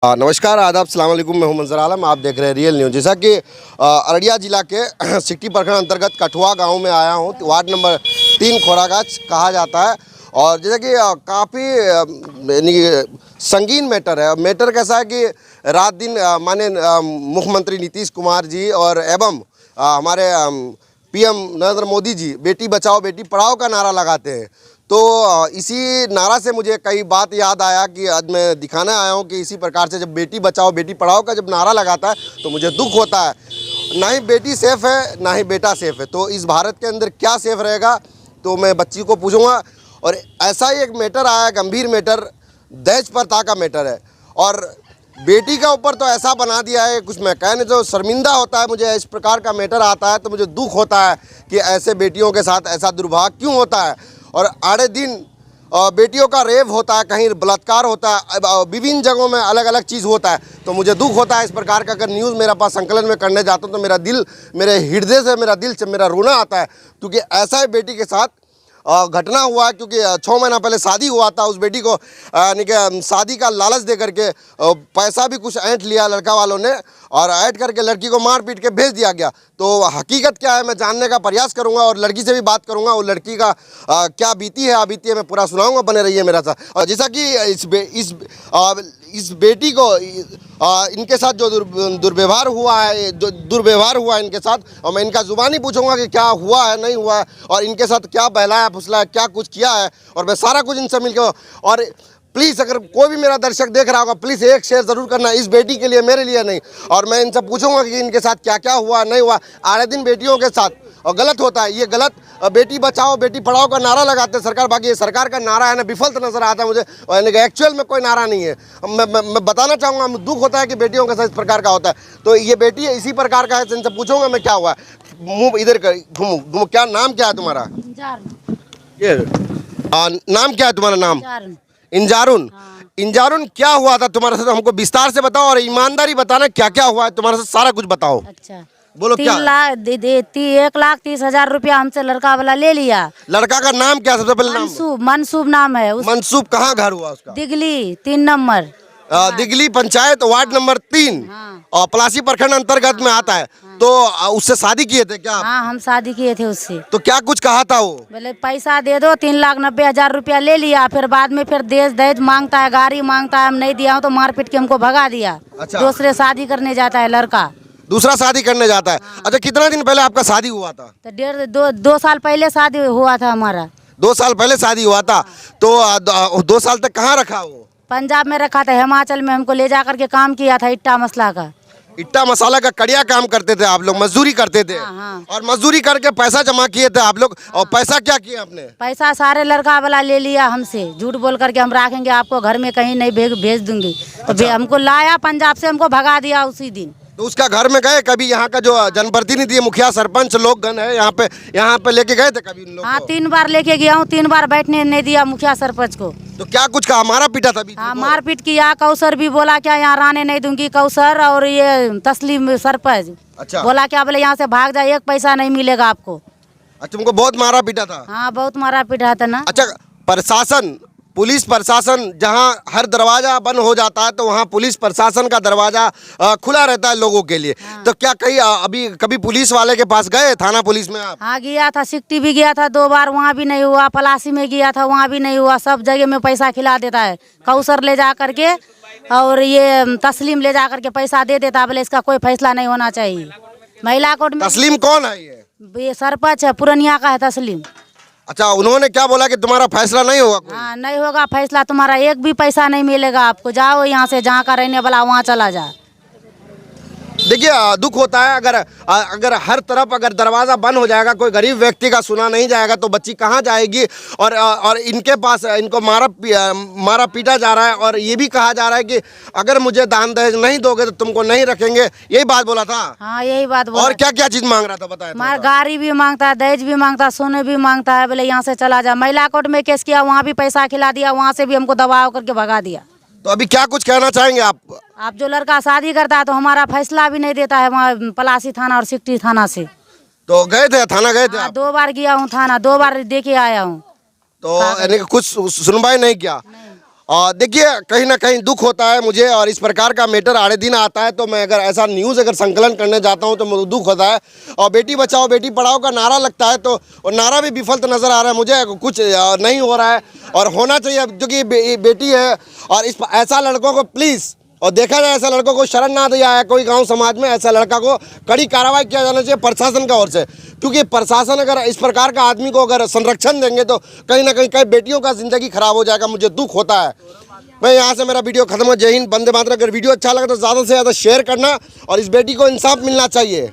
नमस्कार, आदाब, सलाम अलैकुम। मैं हूं मंजर आलम, आप देख रहे हैं रियल न्यूज़। जैसा कि अररिया जिला के सिकटी प्रखंड अंतर्गत कठुआ गांव में आया हूं, वार्ड नंबर 3 खोरागाछ कहा जाता है। और जैसा कि काफ़ी संगीन मैटर है। मैटर कैसा है कि रात दिन माननीय मुख्यमंत्री नीतीश कुमार जी और एवं हमारे पीएम नरेंद्र मोदी जी बेटी बचाओ बेटी पढ़ाओ का नारा लगाते हैं। तो इसी नारा से मुझे कई बात याद आया कि आज मैं दिखाने आया हूं कि इसी प्रकार से जब बेटी बचाओ बेटी पढ़ाओ का जब नारा लगाता है तो मुझे दुख होता है। ना ही बेटी सेफ़ है ना ही बेटा सेफ़ है। तो इस भारत के अंदर क्या सेफ़ रहेगा, तो मैं बच्ची को पूछूंगा। और ऐसा ही एक मैटर आया, गंभीर मैटर, दहेज प्रथा का मैटर है। और बेटी का ऊपर तो ऐसा बना दिया है, कुछ मैं कहने जो शर्मिंदा होता है। मुझे इस प्रकार का मैटर आता है तो मुझे दुख होता है कि ऐसे बेटियों के साथ ऐसा दुर्भाग्य क्यों होता है। और आड़े दिन बेटियों का रेप होता है, कहीं बलात्कार होता है, विभिन्न जगहों में अलग अलग चीज़ होता है। तो मुझे दुख होता है इस प्रकार का। अगर न्यूज़ मेरे पास संकलन में करने जाता हूँ तो मेरा दिल, मेरे हृदय से, मेरा दिल से मेरा रोना आता है। क्योंकि ऐसा ही बेटी के साथ घटना हुआ है। क्योंकि 6 महीना पहले शादी हुआ था। उस बेटी को शादी का लालच दे करके पैसा भी कुछ ऐंठ लिया लड़का वालों ने, और ऐंठ करके लड़की को मार पीट के भेज दिया गया। तो हकीकत क्या है मैं जानने का प्रयास करूंगा और लड़की से भी बात करूंगा। वो लड़की का क्या बीती है अबीती है मैं पूरा सुनाऊंगा, बने रहिए मेरा साथ। और जैसा कि इस बेटी को इनके साथ जो दुर्व्यवहार हुआ है, जो दुर्व्यवहार हुआ है इनके साथ, और मैं इनका ज़ुबानी पूछूंगा कि क्या हुआ है नहीं हुआ है, और इनके साथ क्या बहलाया फुसलाया, क्या कुछ किया है, और मैं सारा कुछ इनसे मिलकर। और प्लीज़ अगर कोई भी मेरा दर्शक देख रहा होगा, प्लीज़ एक शेयर ज़रूर करना, इस बेटी के लिए, मेरे लिए नहीं। और मैं इनसे पूछूंगा कि इनके साथ क्या क्या हुआ नहीं हुआ। आए दिन बेटियों के साथ और गलत होता है, ये गलत। बेटी बचाओ बेटी पढ़ाओ का नारा लगाते हैं सरकार, बाकी ये सरकार का नारा है ना विफल नज़र आता है मुझे, और एक्चुअल में कोई नारा नहीं है। मैं बताना चाहूँगा, दुख होता है कि बेटियों के साथ इस प्रकार का होता है। तो ये बेटी इसी प्रकार का है, इनसे पूछूंगा मैं क्या हुआ है। मुँह इधर कर, घूमो। क्या नाम क्या है तुम्हारा? ये नाम क्या है तुम्हारा? नाम इंजारुन। इंजारुन, क्या हुआ था तुम्हारे साथ, हमको विस्तार से बताओ और ईमानदारी बताना क्या क्या हुआ है तुम्हारे साथ, सारा कुछ बताओ। अच्छा, बोलो। 1,30,000 रुपया हमसे लड़का वाला ले लिया। लड़का का नाम क्या सबसे पहले? मनसूब नाम है। मनसूब। कहाँ घर हुआ उसका? दिगली 3 नंबर, दिगली पंचायत वार्ड नंबर 3 और पलासी प्रखंड अंतर्गत में आता है। तो उससे शादी किए थे क्या? हाँ, हम शादी किए थे उससे। तो क्या कुछ कहा था वो? बोले पैसा दे दो, 3,90,000 रुपया ले लिया। फिर बाद में फिर दहेज मांगता है, गाड़ी मांगता है। हम नहीं दिया हूँ तो मार पीट के हमको भगा दिया। अच्छा। दूसरे शादी करने जाता है लड़का, दूसरा शादी करने जाता है। अच्छा, कितना दिन पहले आपका शादी हुआ था? तो 2 साल पहले शादी हुआ था हमारा। 2 साल पहले शादी हुआ था। तो 2 साल तक कहाँ रखा वो? पंजाब में रखा था, हिमाचल में हमको ले जा करके काम किया था। इट्टा मसला का, इट्टा मसाला का कड़िया काम करते थे आप लोग, मजदूरी करते थे। हाँ। और मजदूरी करके पैसा जमा किए थे आप लोग। और पैसा क्या किया आपने? पैसा सारे लड़का वाला ले लिया हमसे, झूठ बोल करके हम रखेंगे आपको घर में, कहीं नहीं भेज दूंगी। तो हमको लाया पंजाब से, हमको भगा दिया उसी दिन। तो उसका घर में गए कभी? यहाँ का जो जनप्रतिनिधि मुखिया सरपंच लोगगण है यहाँ पे लेके गए थे कभी उन लोग? हाँ, 3 बार लेके गया हूँ। 3 बार बैठने नहीं दिया मुखिया सरपंच को। तो क्या कुछ कहा? मारा पीटा था? हाँ, मारपीट किया। कौसर भी बोला क्या यहाँ रहने नहीं दूंगी, कौसर और ये तस्लीम सरपंच। अच्छा। बोला क्या, बोले यहाँ से भाग जाए, 1 पैसा नहीं मिलेगा आपको। अच्छा, तुमको बहुत मारा पीटा था? हाँ, बहुत मारा पीटा था ना। अच्छा, प्रशासन, पुलिस प्रशासन, जहां हर दरवाजा बंद हो जाता है तो वहां पुलिस प्रशासन का दरवाजा खुला रहता है लोगों के लिए। हाँ। तो क्या कभी पुलिस वाले के पास गए, थाना पुलिस में आप? हाँ, गया था। सिकटी भी गया था 2 बार, वहाँ भी नहीं हुआ। पलासी में गया था, वहाँ भी नहीं हुआ। सब जगह में पैसा खिला देता है। कौसर ले जा करके और ये तस्लीम ले जा करके पैसा दे देता। बोले इसका कोई फैसला नहीं होना चाहिए। महिला कोर्ट में। तस्लीम कौन है? ये सरपंच है, पुरनिया का है तस्लीम। अच्छा, उन्होंने क्या बोला कि तुम्हारा फैसला नहीं होगा? हाँ, नहीं होगा फैसला, तुम्हारा 1 भी पैसा नहीं मिलेगा आपको। जाओ यहाँ से, जहाँ का रहने वाला वहाँ चला जा। देखिए, दुख होता है अगर हर तरफ अगर दरवाज़ा बंद हो जाएगा, कोई गरीब व्यक्ति का सुना नहीं जाएगा तो बच्ची कहाँ जाएगी। और इनके पास इनको मारा पीटा जा रहा है। और ये भी कहा जा रहा है कि अगर मुझे दान दहेज नहीं दोगे तो तुमको नहीं रखेंगे। यही बात बोला था? हाँ, यही बात बोला। और क्या क्या चीज़ मांग रहा था बताया? मार गाड़ी भी मांगता है, दहेज भी मांगता है, सोने भी मांगता है। बोले यहाँ से चला जा। महिला कोर्ट में केस किया, वहाँ भी पैसा खिला दिया, वहाँ से भी हमको दबाव करके भगा दिया। तो अभी क्या कुछ कहना चाहेंगे आप? जो लड़का शादी करता है तो हमारा फैसला भी नहीं देता है वहाँ पलासी थाना और सिकटी थाना से। तो गए थे थाना? गए थे? 2 बार गया हूँ थाना, 2 बार देके आया हूँ। तो यानी कुछ सुनवाई नहीं किया? देखिए कहीं ना कहीं दुख होता है मुझे, और इस प्रकार का मैटर आड़े दिन आता है तो मैं अगर ऐसा न्यूज़ अगर संकलन करने जाता हूं तो मुझे दुख होता है। और बेटी बचाओ बेटी पढ़ाओ का नारा लगता है तो वो नारा भी विफल नज़र आ रहा है मुझे, कुछ नहीं हो रहा है और होना चाहिए, क्योंकि बेटी है। और इस ऐसा लड़कों को प्लीज़, और देखा जाए ऐसा लड़कों को शरण ना दिया है कोई गांव समाज में, ऐसा लड़का को कड़ी कार्रवाई किया जाना चाहिए प्रशासन का ओर से, क्योंकि प्रशासन अगर इस प्रकार का आदमी को अगर संरक्षण देंगे तो कहीं ना कहीं बेटियों का ज़िंदगी खराब हो जाएगा। मुझे दुख होता है। मैं यहाँ से मेरा वीडियो खत्म हो। जय हिंद, वंदे मातरम। अगर वीडियो अच्छा लगा तो ज़्यादा से ज़्यादा शेयर करना और इस बेटी को इंसाफ मिलना चाहिए।